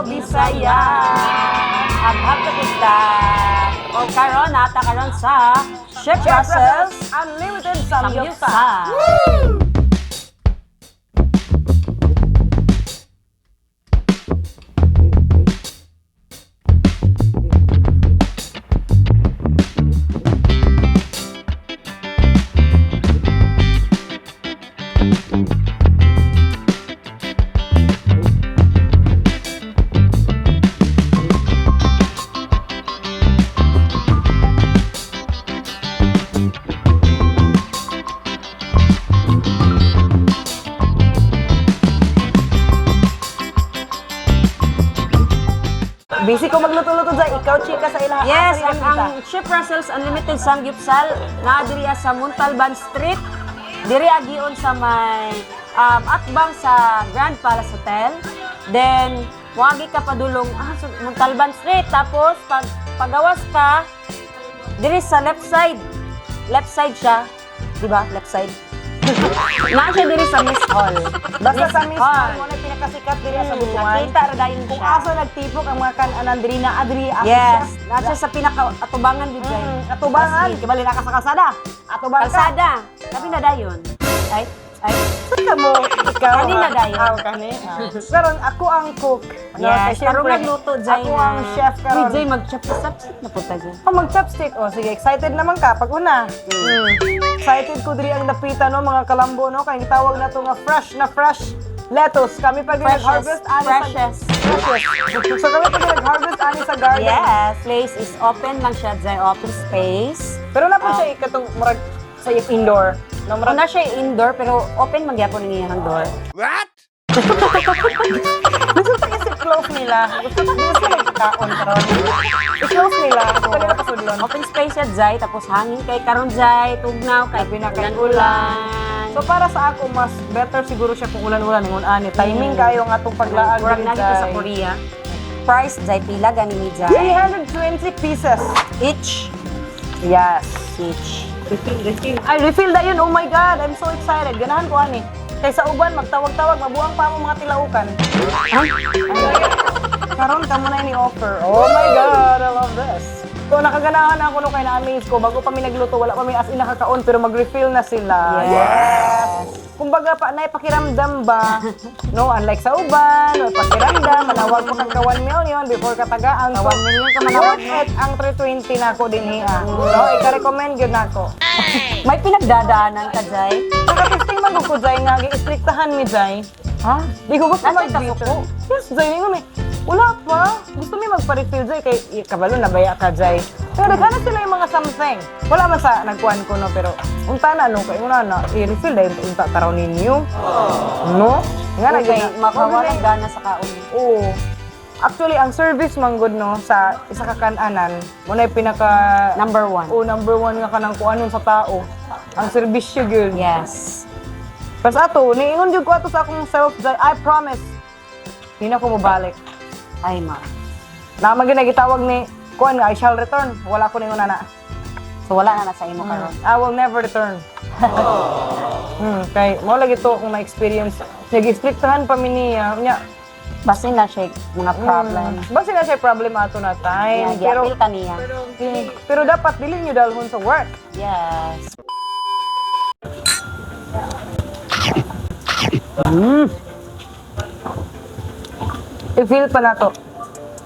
Bisaya. Aghabto kita. O karon nata karon sa Chef Russell's Unlimited Samgyupsal. Samgyupsal. Busy ko magluto-luto dyan. Ikaw, chika, sa ilang Yes, asari kita. ang Chef Russell's Unlimited Samgyupsal na diri sa Montalban Street. Diri agion sa may atbang sa Grand Palace Hotel. Then wagi ka padulong sa Montalban Street, tapos pagawas ka diri sa left side. Left side siya, di ba? Left side. Na siya diri sa Miss Hall. Basta sa Miss Hall, mo na pinakasikat diri sa Butuan. Nakita ra dayon Kung siya. asa nagtipok ang mga kanan diri na adri ako Yes, siya. na siya sa pinaka-atubangan dito. Atubangan, kibali na ka sa kalsada. Atubangan ka. Kalsada. Sabi na dayon. Ay. Saan mo? Ikaw. Kanina dayon. Kanina. Pero ako ang cook. Yes, Kasi karong syempre, nagluto dyan Ako ang chef karon. Jay, mag-chopstick na po tayo. Mag-chopstick. O sige, excited naman ka pag una. Excited ko diri ang napita no mga kalambo no kay tawag na to nga fresh lettuce. Kami pag nag-harvest Freshest. So kami pag nag-harvest ani sa garden. Yes, place is open lang siya dyan, open space. Pero na po siya ikatong murag sa indoor. No, Murag na siya indoor, pero open magyapon ng iyang door. Gusto sa isip close nila. Gusto magkaon karon. I-close nila. Gusto nila pasudlon. Open space siya dyan, tapos hangin kay karon dyan, tugnaw, kay Pinakaiulan. So para sa ako, mas better siguro siya kung ulan-ulan ng ani. Timing kayo nga itong paglaag. Murag na dito sa Korea. Price dyan, pila ganini dyan. 320 pieces. Each. Yes. Each. Ay, refill na yun. Oh my God, I'm so excited. Ganahan ko, ani. Kaysa uban, magtawag-tawag, mabuang pa mo mga tilaukan. Karon ka mo na ni offer. Oh my God, I love this. So, nakaganahan ako no kay na-amaze ko. Bago pa mi nagluto, wala pa mi as in nakakaon, pero mag-refill na sila. Yes. Kumbaga pa, naipakiramdam ba? No, unlike sa uban, no, pakiramdam, manawag mo kang ka 1 million before katagaan. 1 million ka manawag Worth it ang 320 na ako din hiya. No, ika-recommend yun ako. May pinagdadaanan ka dyan. Nakatesting man ko Jai nga, gi-strictahan mi Jai. Ha? Di ko gusto Nasa mag-bitter. kasuko? Yes, Jai, nga may. Wala pa. Gusto mi magpa-refill Jai, kay kabalo na baya ka Jai. Pero naghanap sila yung mga something. Wala man sa nagkuhan ko no, pero unta na no, kay una na, i-refill dahil unta taraw ninyo. No? Nga na Okay, gina. makawalang gana sa kaon. Oo. Actually, ang service man good no, sa isa ka kananan, mo na yung pinaka... Number 1. number 1 nga kanang kuanon sa tao. Ang serbisyo gyud. Yes. Pas ato, niingon jud ko ato sa akong self that I promise. Di na ko mabalik. Ay, ma. Naman gyud gitawag ni kuan nga I shall return. Wala ko ningon na. So, wala na sa imo karon. I will never return. Kay mo lagi to kung na-experience. Nag-strictahan pa mi niya. Nya, Basin na siya mga problem. basi na siya problem ato na time. Pero, giapil ka niya. Pero dapat dili nyo dalhon sa work. Yes. I-feel pa na to.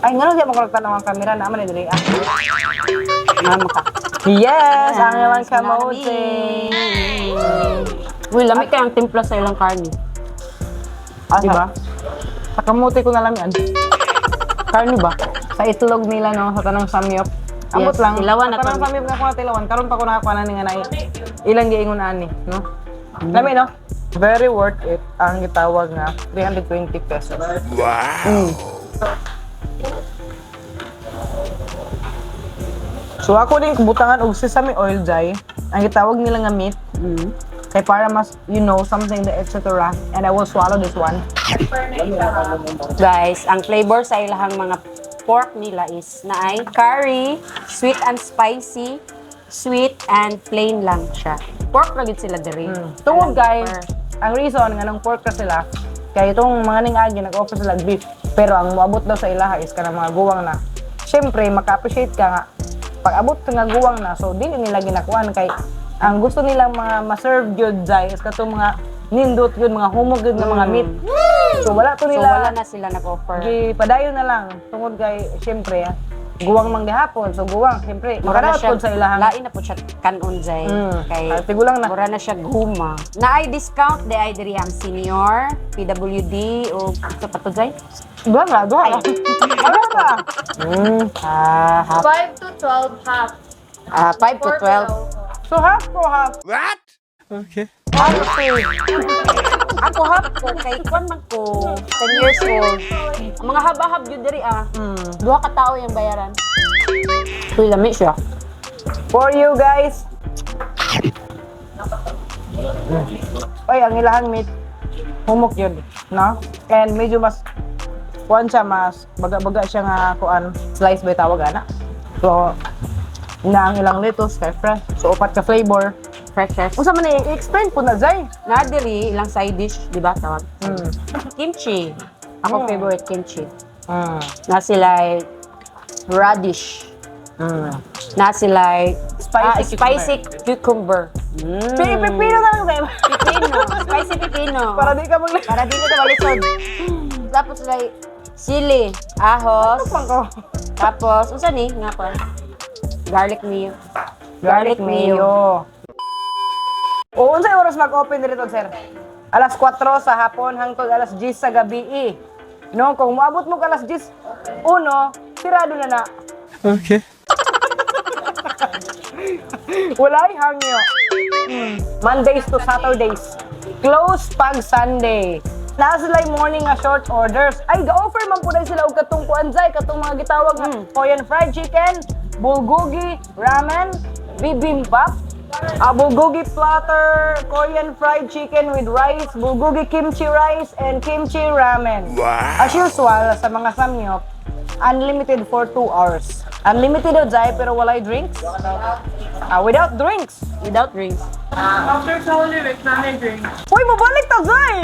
Ay, nga siya makulagtan ang kamera naman dili. Mama ka. Yes, ang ilang Yes, kamote. Uy, lamig kayang timpla sa ilang karne. Di ba? Sa kamote ko nalamian. Karni ba? Sa itlog nila no, sa tanang samyop. Ambot Yes, lang. tilawan Sa na tanang to. samyop na ko na tilawan. Karon pa ko nakakuha na nga na ilang giingon ani, no? Lami no? Very worth it ang gitawag nga 320 pesos. Wow. So ako din kubutangan og sesame oil jay. Ang gitawag nila nga meat. Kay para mas, you know, something that etc. And I will swallow this one. Guys, ang flavor sa ilahang mga pork nila is na ay curry, sweet and spicy, sweet and plain lang siya. Pork na gid sila diri. Tungod guys, ang reason nga nang pork ka sila, Kaya itong mga ning-agi, nag-offer sila beef. Pero ang moabot daw sa ilaha is ka mga guwang na. Siyempre, maka-appreciate ka nga. Pag abot ka nga guwang na, so dili nila ginakuan kay ang gusto nilang mga ma-serve yun dahil is katong mga nindot yun, mga humog yun ng mga meat. So wala to So nila. wala na sila nag-offer. Padayon na lang. Tungod kay, siyempre, guwang mang gihapon. So guwang, siyempre, Mura na makaraot siya, po sa ilahang. lain na po siya kanon jay. Kay Ay, tigulang na. mura na siya guma. Na ay discount di ay diri ang senior, PWD o sa pato jay. Duha nga. Wala ka. Half. 5 to 12 half. 5 to 12. So half ko half. What? Okay. Ako hap ko kay kwan man ko 10 years old. Ang mga haba-hab yun diri Duha ka tao yung bayaran. Uy, lami siya. For you guys. Oy, ang ilahang meat. Humok yun. No? And medyo mas kuan siya, mas baga-baga siya nga kuan. Slice ba tawag ana? So, na ang ilang lettuce kay fresh. So, upat ka flavor. Fresh. Unsa man i-explain po na Zay? Na diri ilang side dish, di ba tawag? Kimchi. Ako favorite kimchi. Na sila radish. Na sila spicy cucumber. Pipino na lang Zay. Pipino. Spicy pipino. Para di ka mag Para dito na balisod. Tapos like sili, ahos. Pang ko. Tapos unsa ni nga pa? Garlic mayo. Garlic mayo. O unsay oras mag-open dito, sir? Alas 4 sa hapon hangtod alas 10 sa gabi. No, kung moabot mo ka alas 10, sirado na na. Okay. Walay hangyo. Mondays to Saturdays. Close pag Sunday. Naa sila morning nga short orders. Ay, ga-offer man po sila og katong kuanzay, katong mga gitawag nga Korean fried chicken, bulgogi, ramen, bibimbap, bulgogi platter, Korean fried chicken with rice, bulgogi kimchi rice, and kimchi ramen. Wow. As usual, sa mga samyop, unlimited for 2 hours. Unlimited o jay, pero walay drinks? Without drinks. Without drinks. After Holy Week, nanay drink. Uy, mabalik ta, Zay!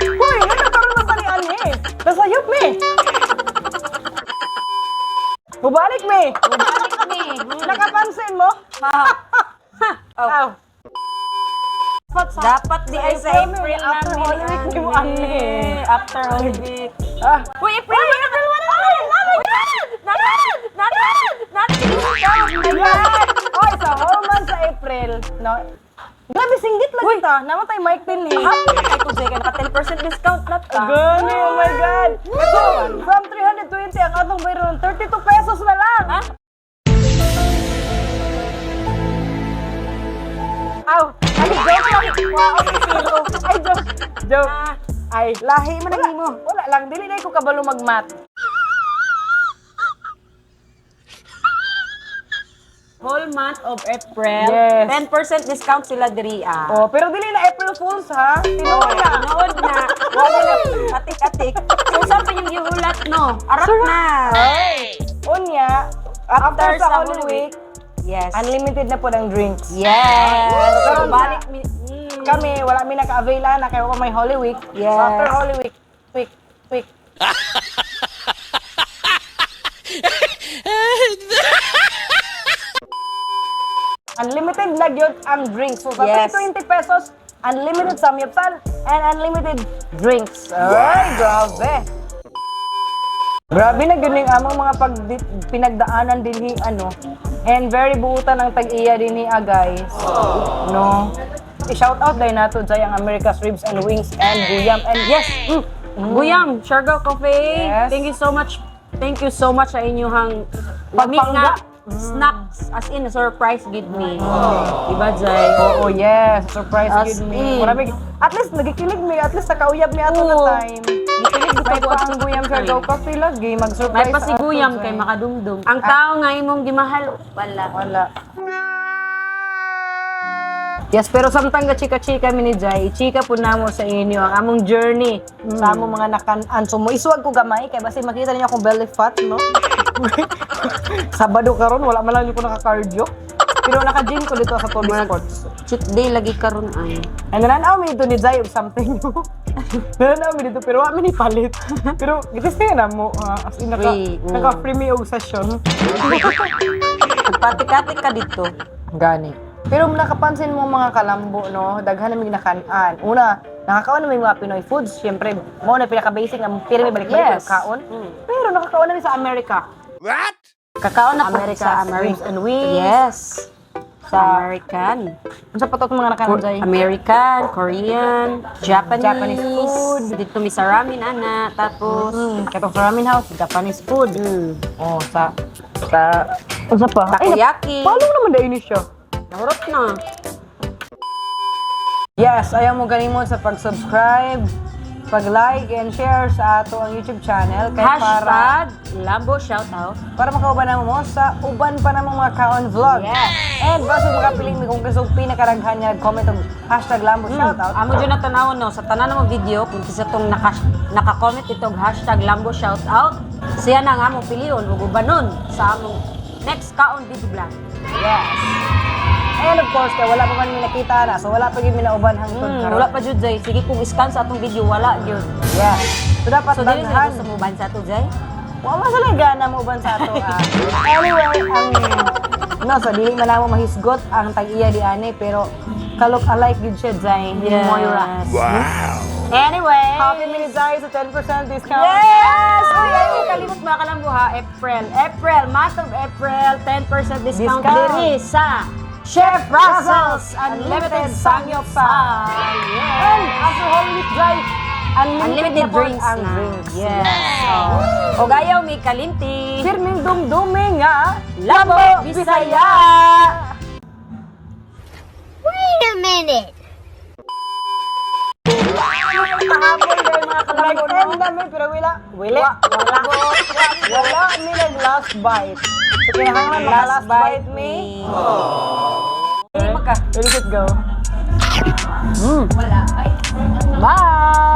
Uy, nagkakaroon ng talian eh. Nasayop me. Mabalik me. Balik kami. Nakapansin mo? Oh. Dapat di ay sa April, April after namin Holy Week, di mo ani. After Holy Week. Uy, April 1! April 1! Natin! Oy, sa whole month sa April, no? Grabe, singgit lang ito. Namatay Mike din eh. Happy na kayo kung Jay, naka 10% discount na ta. Gani, oh my God! Ito, from 320, ang atong bayron, 32 pesos na lang! Ha? Aw! Ay, joke lang! Wow, zero. Ay, joke! Joke! Ay, Lahi mo na mo. wala lang, dili na ko kabalo mag-mat. Whole month of April, Yes. 10% discount sila diri Oh, pero dili na April Fools, ha? Tinuod na! Nood na. Wala na. Atik-atik. So, saan pa yung iulat, no? Arap na. Ay! Unya, after sa Holy Week, Yes. unlimited na po ng drinks. Yes. Karon So, balik mi... Kami, wala mi naka-avail na kaya ko may Holy Week. Yes. So after Holy Week, week. Unlimited na yun ang drinks. So sa Yes. 20 pesos, unlimited samyapsal and unlimited drinks. Ay, grabe. Grabe na gining among mga pinagdaanan dinhi and very buutan ang tag-iya dinhi guys. No. I-shout out dahil nato ang America's Ribs and Wings and Guyam and Yes. Guyam, Siargao Cafe. Yes. Thank you so much. Thank you so much sa inyong lamig nga snacks. As in, surprise give me. Diba, Jay? Oo, yes. Surprise As yun me. in. Marami, at least nagikilig me. At least nakauyab me ato na Oo. time. Gikilig May ko pa ang Guyam Siargao Cafe lagi. Mag-surprise May pasiguyam sa ato, kay Jay. makadumdum. Ang tao nga imong gimahal, wala. Wala. Yes, pero samtang ka chika-chika mi ni Jai, chika po namo sa inyo ang among journey sa among mga nakan-an. So, mo isuwag ko gamay kay basi makita niyo akong belly fat, no? Sabado karon wala man lang ko naka-cardio. Pero naka-gym ko dito sa Toby Sports. Cheat day lagi karon ay. And nananaw mi ito ni Jai og something. Meron namin dito, pero wala ni palit. Pero, gitistingin na mo, as in, Uy, naka-free me og session. Nagpatik-atik ka dito. Gani. Pero nakapansin mo mga kalambo, no? Daghan namin nakanaan. Una, nakakaon namin mga Pinoy foods. Siyempre, mo na pinaka-basic na pira may balik-balik Yes. kaon. Pero nakakaon namin sa Amerika. Kakaon na po America, sa wings and wings. Yes. Sa American. Ano sa patot mga nakanon dyan? American, Korean, Japanese. Japanese food. Dito may sa ramen, ana. Tapos, Katong sa ramen house, Japanese food. Oh, sa ano pa? takoyaki. Paano naman dahil siya? Nahurot na. Yes, ayaw mo ganimon sa pag-subscribe, pag-like and share sa ato ang YouTube channel. Kaya Hashtag Lambo shoutout. para makauban na mo sa uban pa namang mga kaon vlog. Yes. And baso makapiling mi kung gusto pinakaraghan niya, comment og hashtag Lambo shoutout. Amo dyan na tanawon no, sa tanan ng video, kung kisa itong naka-comment itong hashtag Lambo shoutout, siya na nga mong piliyon, ug ubanon sa among next kaon video vlog. Yes. And of course, kaya wala pa man mi nakita na, so wala pa gyud mi nauban hangtod karon. Wala pa jud Jay. Sige kung scan sa atong video, wala jud. Yes. So dapat So dili daghan. sa gusto mo ban sa to Jay? Wa man sila gana mo uban sa ato. Anyway, no, so dili man namo mahisgot ang tag-iya di ani, pero kalok alike gyud siya Zay. Moira. Anyway. Happy minutes Zay sa 10% discount. Yes! Uy, ay, kalimot mga kalambo ha. April, month of April, 10% discount Discount. diri sa Chef Russell's Unlimited Samgyeopsal. Yes! And after Holy Week Zay, Unlimited na po drinks ang na. drinks. Yes. O gayaw may kalinti. Firming dumdumi nga. Lambo Bisaya! Wait a minute. Kahapon dahil mga kalambo. Nag-end namin, pero wala mi nag-last bite. So, kinahanglan maka-last bite me. Maka. Ready, set, go. Bye!